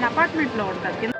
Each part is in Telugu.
ఆయన అపార్ట్మెంట్లో ఉంటారు కింద.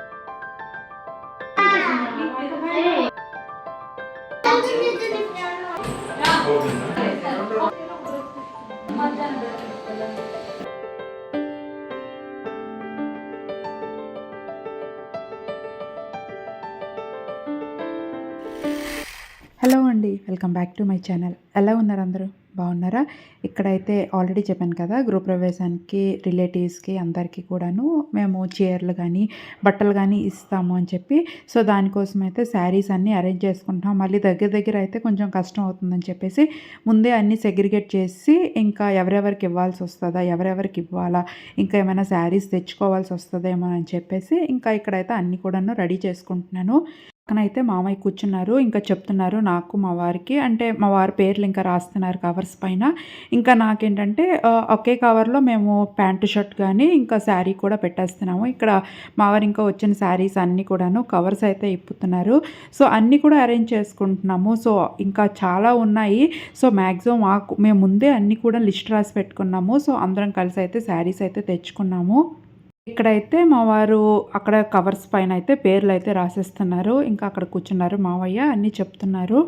హలో అండి, welcome back to my channel. ఎలా ఉన్నారు అందరూ? బాగున్నారా? ఇక్కడైతే ఆల్రెడీ చెప్పాను కదా, గృహప్రవేశానికి రిలేటివ్స్కి అందరికీ కూడాను మేము చీరలు కానీ బట్టలు కానీ ఇస్తాము అని చెప్పి, సో దానికోసం అయితే శారీస్ అన్నీ అరేంజ్ చేసుకుంటాం. మళ్ళీ దగ్గర అయితే కొంచెం కష్టం అవుతుందని చెప్పేసి ముందే అన్నీ సెగ్రిగేట్ చేసి, ఇంకా ఎవరెవరికి ఇవ్వాల్సి వస్తుందా, ఎవరెవరికి ఇవ్వాలా, ఇంకా ఏమైనా శారీస్ తెచ్చుకోవాల్సి వస్తుందేమో అని చెప్పేసి ఇంకా ఇక్కడైతే అన్నీ కూడాను రెడీ చేసుకుంటున్నాను. పక్కనైతే మామయ్య కూర్చున్నారు, ఇంకా చెప్తున్నారు నాకు మా వారికి. అంటే మా వారి పేర్లు ఇంకా రాస్తున్నారు కవర్స్ పైన. ఇంకా నాకేంటంటే ఒకే కవర్లో మేము ప్యాంటు షర్ట్ కానీ ఇంకా శారీ కూడా పెట్టేస్తున్నాము. ఇక్కడ మా వారు ఇంకా వచ్చిన శారీస్ అన్నీ కూడాను కవర్స్ అయితే ఇప్పుతున్నారు. సో అన్నీ కూడా అరేంజ్ చేసుకుంటున్నాము. సో ఇంకా చాలా ఉన్నాయి. సో మ్యాక్సిమం మేము ముందే అన్నీ కూడా లిస్ట్ రాసి పెట్టుకున్నాము. సో అందరం కలిసి అయితే శారీస్ అయితే తెచ్చుకున్నాము. ఇక్కడైతే మా వారు అక్కడ కవర్స్ పైన అయితే పేర్లు అయితే రాసేస్తున్నారు. ఇంకా అక్కడ కూర్చున్నారు మావయ్య, అన్నీ చెప్తున్నారు.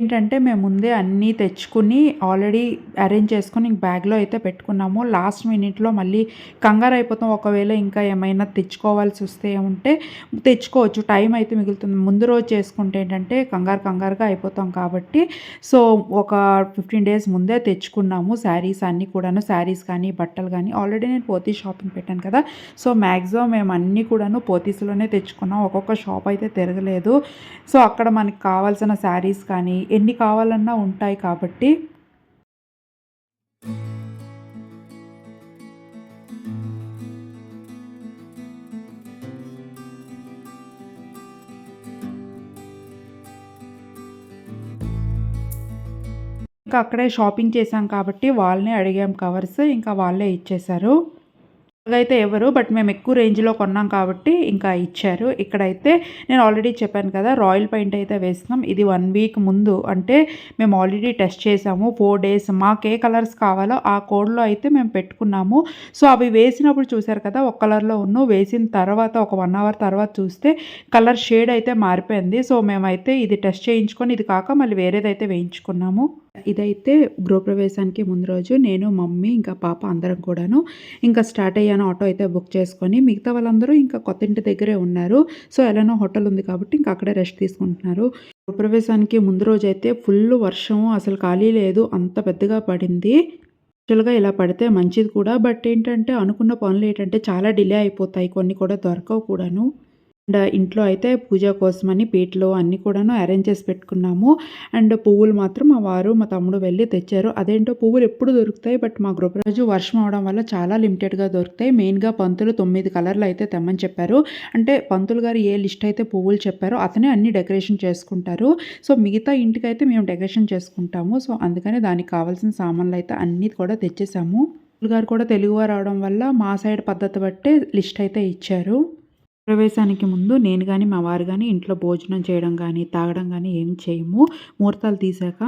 ఏంటంటే మేము ముందే అన్నీ తెచ్చుకుని ఆల్రెడీ అరేంజ్ చేసుకుని బ్యాగ్లో అయితే పెట్టుకున్నాము. లాస్ట్ మినిట్లో మళ్ళీ కంగారు అయిపోతాం. ఒకవేళ ఇంకా ఏమైనా తెచ్చుకోవాల్సి వస్తే ఉంటే తెచ్చుకోవచ్చు, టైం అయితే మిగులుతుంది. ముందు రోజు చేసుకుంటే ఏంటంటే కంగారుగా అయిపోతాం కాబట్టి, సో ఒక 15 days ముందే తెచ్చుకున్నాము శారీస్ అన్నీ కూడాను. శారీస్ కానీ బట్టలు కానీ ఆల్రెడీ నేను పోతీస్ షాపింగ్ పెట్టాను కదా, సో మ్యాక్సిమం మేము అన్నీ కూడాను పోతీస్లోనే తెచ్చుకున్నాం. ఒక్కొక్క షాప్ అయితే తిరగలేదు. సో అక్కడ మనకి కావాల్సిన శారీస్ కానీ ఎన్ని కావాలన్నా ఉంటాయి కాబట్టి ఇంకా అక్కడే షాపింగ్ చేసాం కాబట్టి వాళ్ళనే అడిగాం కవర్స్, ఇంకా వాళ్ళే ఇచ్చేశారు. అయితే ఎవరు, బట్ మేము ఎక్కువ రేంజ్లో కొన్నాం కాబట్టి ఇంకా ఇచ్చారు. ఇక్కడైతే నేను ఆల్రెడీ చెప్పాను కదా, రాయల్ పెయింట్ అయితే వేస్తున్నాం. ఇది 1 week ముందు, అంటే మేము ఆల్రెడీ టెస్ట్ చేసాము 4 days. మాకు ఏ కలర్స్ కావాలో ఆ కోడ్లో అయితే మేము పెట్టుకున్నాము. సో అవి వేసినప్పుడు చూసారు కదా, ఒక కలర్లో వేసిన తర్వాత ఒక 1 hour తర్వాత చూస్తే కలర్ షేడ్ అయితే మారిపోయింది. సో మేమైతే ఇది టెస్ట్ చేయించుకొని ఇది కాక మళ్ళీ వేరేదైతే వేయించుకున్నాము. ఇదైతే గృహప్రవేశానికి ముందు రోజు నేను, మమ్మీ ఇంకా పాప అందరం కూడాను ఇంకా స్టార్ట్ అయ్యాను. ఆటో అయితే బుక్ చేసుకొని, మిగతా వాళ్ళందరూ ఇంకా కొత్త ఇంటి దగ్గరే ఉన్నారు. సో ఎలానో హోటల్ ఉంది కాబట్టి ఇంకా అక్కడే రెస్ట్ తీసుకుంటున్నారు. గృహప్రవేశానికి ముందు రోజు అయితే ఫుల్ వర్షం, అసలు ఖాళీ లేదు, అంత పెద్దగా పడింది. యాక్చువల్గా ఇలా పడితే మంచిది కూడా, బట్ ఏంటంటే అనుకున్న పనులు ఏంటంటే చాలా డిలే అయిపోతాయి, కొన్ని కూడా దొరకవు కూడాను. అండ్ ఇంట్లో అయితే పూజ కోసమని పీటలు అన్నీ కూడాను అరేంజ్ చేసి పెట్టుకున్నాము. అండ్ పువ్వులు మాత్రం మా వారు మా తమ్ముడు వెళ్ళి తెచ్చారు. అదేంటో పువ్వులు ఎప్పుడు దొరుకుతాయి, బట్ మా గృహప్రవేశం వర్షం అవడం వల్ల చాలా లిమిటెడ్గా దొరుకుతాయి. మెయిన్గా పంతులు 9 కలర్లు అయితే తెమ్మని చెప్పారు. అంటే పంతులు గారు ఏ లిస్ట్ అయితే పువ్వులు చెప్పారో అతనే అన్ని డెకరేషన్ చేసుకుంటారు. సో మిగతా ఇంటికైతే మేము డెకరేషన్ చేసుకుంటాము. సో అందుకని దానికి కావాల్సిన సామాన్లు అయితే అన్నీ కూడా తెచ్చేసాము. పంతులు గారు కూడా తెలుగువారు అవడం వల్ల మా సైడ్ పద్ధతి బట్టే లిస్ట్ అయితే ఇచ్చారు. ప్రవేశానికి ముందు నేను కానీ మా వారు కానీ ఇంట్లో భోజనం చేయడం కానీ తాగడం కానీ ఏం చేయము, ముహూర్తాలు తీసాక.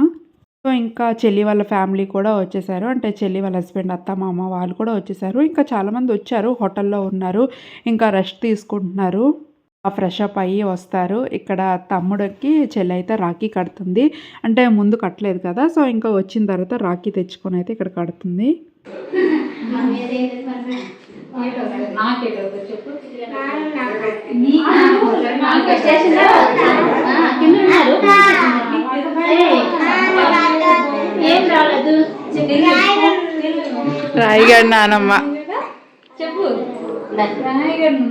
సో ఇంకా చెల్లి వాళ్ళ ఫ్యామిలీ కూడా వచ్చేసారు. అంటే చెల్లి వాళ్ళ హస్బెండ్, అత్త, మామ వాళ్ళు కూడా వచ్చేసారు. ఇంకా చాలామంది వచ్చారు, హోటల్లో ఉన్నారు, ఇంకా రెస్ట్ తీసుకుంటున్నారు. ఫ్రెష్ అప్ అయ్యి వస్తారు. ఇక్కడ తమ్ముడికి చెల్లి అయితే రాఖీ కడుతుంది. అంటే ముందు కట్టలేదు కదా, సో ఇంకా వచ్చిన తర్వాత రాఖీ తెచ్చుకొని అయితే ఇక్కడ కడుతుంది. రాయిగడ్ నానమ్మ చెప్పు, రాయిగడ్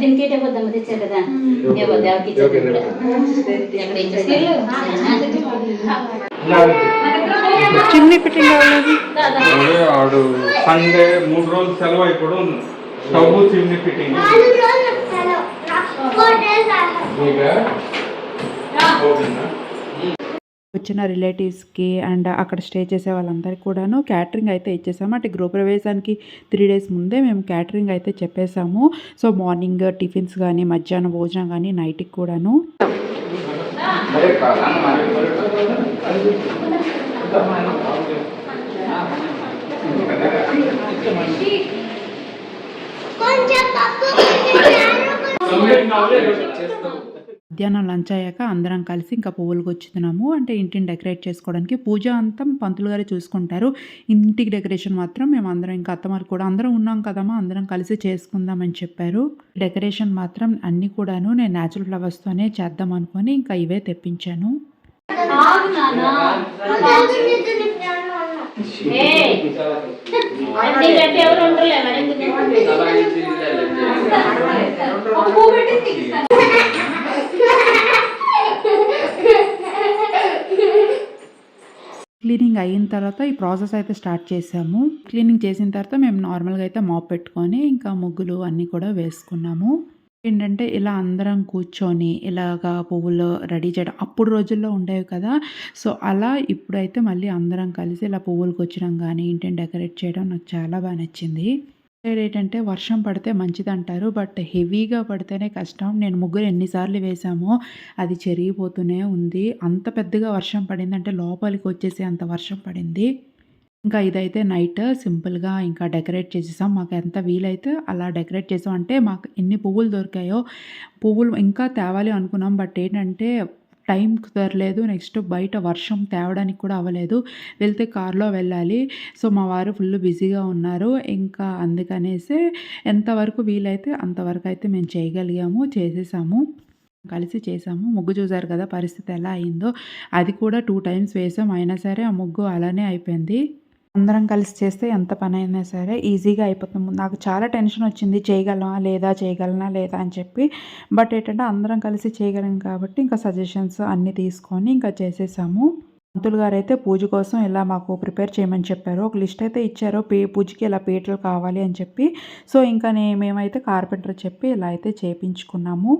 దీనికేటే పోద్దాం తెచ్చారు కదా, చిన్ని ఫిట్టింగ్ ఆడు సండే 3 రోజులు సెలవు ఇప్పుడు స్టవ్ చిన్ని ఫిట్టింగ్ వచ్చిన రిలేటివ్స్కి అండ్ అక్కడ స్టే చేసే వాళ్ళందరికీ కూడాను క్యాటరింగ్ అయితే ఇచ్చేసాము. అంటే గృహప్రవేశానికి 3 days ముందే మేము క్యాటరింగ్ అయితే చెప్పేసాము. సో మార్నింగ్ టిఫిన్స్ కానీ, మధ్యాహ్నం భోజనం కానీ, నైట్కి కూడాను. మధ్యాహ్నం లంచ్ అయ్యాక అందరం కలిసి ఇంకా పువ్వులు గుచ్చుతున్నాము. అంటే ఇంటిని డెకరేట్ చేసుకోవడానికి. పూజ అంతా పంతులు గారే చూసుకుంటారు. ఇంటికి డెకరేషన్ మాత్రం మేమందరం ఇంకా అత్తమారు కూడా అందరం ఉన్నాం కదమ్మా! అందరం కలిసి చేసుకుందాం అని చెప్పారు. డెకరేషన్ మాత్రం అన్నీ కూడాను నేను నేచురల్ ఫ్లవర్స్‌తోనే చేద్దాం అనుకోని ఇంకా ఇవే తెప్పించాను. ఆగు నాన్న. ఏయ్, నీకంటే ఎవరు ఉండరులే మరి ఎందుకు? ఒక పువ్వు పెట్టి తీస్తాను. క్లీనింగ్ అయిన తర్వాత ఈ ప్రాసెస్ అయితే స్టార్ట్ చేసాము. క్లీనింగ్ చేసిన తర్వాత మేము నార్మల్‌గా అయితే మాప్ పెట్టుకొని ఇంకా ముగ్గులు అన్నీ కూడా వేసుకున్నాము. ఏంటంటే ఇలా అందరం కూర్చొని ఇలాగా పువ్వులు రెడీ చేయడం అప్పుడు రోజుల్లో ఉండేవి కదా! సో, అలా ఇప్పుడైతే మళ్ళీ అందరం కలిసి ఇలా పువ్వులు గుచ్చడం గానీ, ఇంటిని డెకరేట్ చేయడం నాకు చాలా బా నచ్చింది. ఏంటంటే వర్షం పడితే మంచిదంటారు. బట్ హెవీగా పడితేనే కష్టం. నేను ముగ్గురు ఎన్ని సార్లు వేసామో అది చెరిగిపోతూనే ఉంది. అంత పెద్దగా వర్షం పడిందంటే లోపలికి వచ్చేసే అంత వర్షం పడింది. ఇంకా ఇదైతే నైట్ సింపుల్‌గా ఇంకా డెకరేట్ చేసేసాం. మాకు ఎంత వీలైతే అలా డెకరేట్ చేసాం. అంటే మాకు ఎన్ని పువ్వులు దొరికాయో పువ్వులు ఇంకా తేవాలి అనుకున్నాం. బట్ ఏంటంటే టైం కుదరలేదు. నెక్స్ట్ బయట వర్షం తేవడానికి కూడా అవ్వలేదు. వెళ్తే కార్‌లో వెళ్ళాలి. సో, మా వారు ఫుల్ బిజీగా ఉన్నారు. ఇంకా అందుకనేసే ఎంతవరకు వీలైతే అంతవరకు అయితే మేము చేయగలిగాము. చేసేసాము. కలిసి చేసాము. ముగ్గు చూసారు కదా పరిస్థితి ఎలా అయిందో. అది కూడా 2 టైమ్స్ వేసాం. అయినా సరే ఆ ముగ్గు అలానే అయిపోయింది. అందరం కలిసి చేస్తే ఎంత పనైనా సరే ఈజీగా అయిపోతుంది. నాకు చాలా టెన్షన్ వచ్చింది. చేయగలనా లేదా అని చెప్పి. బట్ ఏంటంటే అందరం కలిసి చేయగలం కాబట్టి ఇంకా సజెషన్స్ అన్నీ తీసుకొని ఇంకా చేసేసాము. పంతులు గారైతే పూజ కోసం ఇలా మాకు ప్రిపేర్ చేయమని చెప్పారు. ఒక లిస్ట్ అయితే ఇచ్చారు. పూజకి ఇలా పీటలు కావాలి అని చెప్పి. సో, ఇంకా మేమైతే కార్పెంటర్ చెప్పి ఇలా అయితే చేపించుకున్నాము.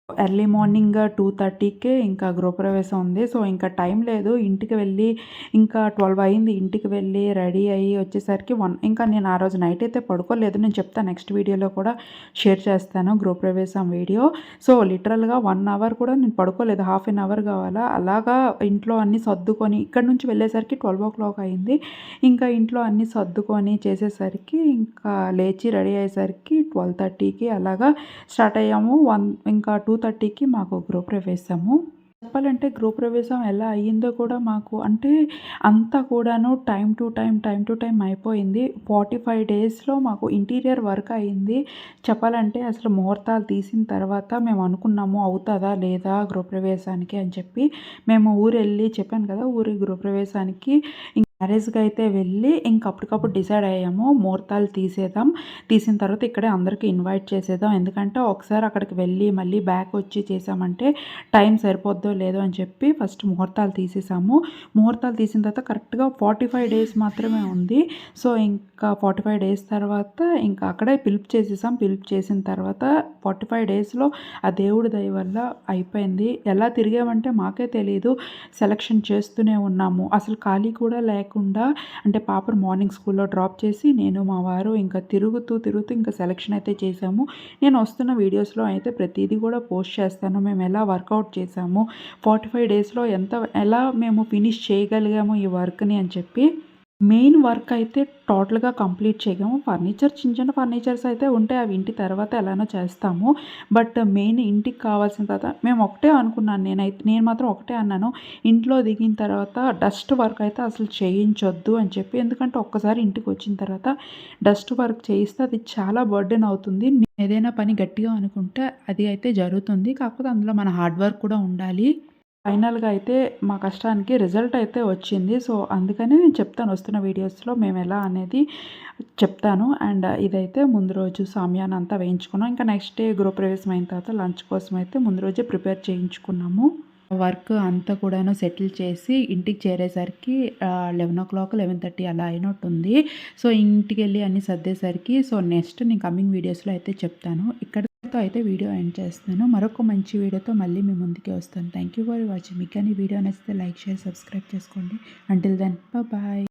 ఎర్లీ మార్నింగ్ 2:30కే ఇంకా గృహప్రవేశం ఉంది. సో, ఇంకా టైం లేదు. ఇంటికి వెళ్ళి ఇంకా 12 అయింది. ఇంటికి వెళ్ళి రెడీ అయ్యి వచ్చేసరికి 1 ఇంకా నేను ఆ రోజు నైట్ అయితే పడుకోలేదు. నేను చెప్తాను నెక్స్ట్ వీడియోలో కూడా షేర్ చేస్తాను గృహప్రవేశం వీడియో. సో, లిటరల్‌గా 1 అవర్ కూడా నేను పడుకోలేదు. హాఫ్ ఎన్ అవర్ కావాలా అలాగా ఇంట్లో అన్నీ సర్దుకొని ఇక్కడి నుంచి వెళ్ళేసరికి 12:00 అయింది. ఇంకా ఇంట్లో అన్నీ సర్దుకొని చేసేసరికి ఇంకా లేచి రెడీ అయ్యేసరికి 12:30కి అలాగా స్టార్ట్ అయ్యాము. ఇంకా 2:30కి మాకు గృహప్రవేశము. చెప్పాలంటే గృహప్రవేశం ఎలా అయ్యిందో కూడా మాకు అంటే అంతా కూడాను టైమ్ టు టైమ్ అయిపోయింది. 45 డేస్‌లో మాకు ఇంటీరియర్ వర్క్ అయింది. చెప్పాలంటే అసలు ముహూర్తాలు తీసిన తర్వాత మేము అనుకున్నాము అవుతదా లేదా గృహప్రవేశానికి అని చెప్పి. మేము ఊరెళ్ళి చెప్పాను కదా! ఊరి గృహప్రవేశానికి మ్యారేజ్‌కి అయితే వెళ్ళి ఇంక అప్పటికప్పుడు డిసైడ్ అయ్యాము. ముహూర్తాలు తీసేద్దాం. తీసిన తర్వాత ఇక్కడే అందరికి ఇన్వైట్ చేసేద్దాం. ఎందుకంటే ఒకసారి అక్కడికి వెళ్ళి మళ్ళీ బ్యాక్ వచ్చి చేసామంటే టైం సరిపోద్దో లేదో అని చెప్పి ఫస్ట్ ముహూర్తాలు తీసేసాము. ముహూర్తాలు తీసిన తర్వాత కరెక్ట్‌గా 45 డేస్ మాత్రమే ఉంది. సో, ఇంకా 45 డేస్ తర్వాత ఇంకా అక్కడే పిలుపు చేసేసాం. పిలుపు చేసిన తర్వాత 45 డేస్‌లో ఆ దేవుడి దయ వల్ల అయిపోయింది. ఎలా తిరిగామంటే మాకే తెలీదు. సెలక్షన్ చేస్తూనే ఉన్నాము. అసలు ఖాళీ కూడా లేకుండా అంటే పాపను మార్నింగ్ స్కూల్లో డ్రాప్ చేసి నేను మా వారు ఇంకా తిరుగుతూ ఇంకా సెలక్షన్ అయితే చేసాము. నేను వస్తున్న వీడియోస్‌లో అయితే ప్రతిదీ కూడా పోస్ట్ చేస్తాను. మేము ఎలా వర్కౌట్ చేసాము 45 డేస్‌లో ఎలా మేము ఫినిష్ చేయగలిగాము ఈ వర్క్‌ని అని చెప్పి. మెయిన్ వర్క్ అయితే టోటల్‌గా కంప్లీట్ చేయగాము. చిన్న ఫర్నిచర్స్ అయితే ఉంటాయి. అవి ఇంటి తర్వాత ఎలానో చేస్తాము. బట్ మెయిన్ ఇంటికి కావాల్సిన తర్వాత మేము ఒకటే అనుకున్నాను నేను మాత్రం ఒకటే అన్నాను. ఇంట్లో దిగిన తర్వాత డస్ట్ వర్క్ అయితే అసలు చేయించొద్దు అని చెప్పి. ఎందుకంటే ఒక్కసారి ఇంటికి వచ్చిన తర్వాత డస్ట్ వర్క్ చేయిస్తే అది చాలా బర్డెన్ అవుతుంది. ఏదైనా పని గట్టిగా అనుకుంటే అది అయితే జరుగుతుంది. కాకపోతే అందులో మన హార్డ్ వర్క్ కూడా ఉండాలి. ఫైనల్‌గా అయితే మా కష్టానికి రిజల్ట్ అయితే వచ్చింది. సో, అందుకని నేను చెప్తాను వస్తున్న వీడియోస్‌లో మేము ఎలా అనేది చెప్తాను. అండ్ ఇదైతే ముందు రోజు సామ్యాన్ని అంతా వేయించుకున్నాం. ఇంకా నెక్స్ట్ డే గృహప్రవేశం అయిన తర్వాత లంచ్ కోసం అయితే ముందు రోజే ప్రిపేర్ చేయించుకున్నాము. వర్క్ అంతా కూడాను సెటిల్ చేసి ఇంటికి చేరేసరికి 11:00, 11:30 అలా అయినట్టుంది. సో, ఇంటికెళ్ళి అన్నీ సర్దేసరికి నెక్స్ట్ నేను కమింగ్ వీడియోస్‌లో అయితే చెప్తాను. ఇక్కడితో అయితే వీడియో ఎండ్ చేస్తున్నాను. మరొక మంచి వీడియోతో మళ్ళీ మీ ముందుకే వస్తాను. Thank you for watching. మీకు కానీ వీడియో నచ్చితే లైక్, షేర్, సబ్స్క్రైబ్ చేసుకోండి. Until then bye.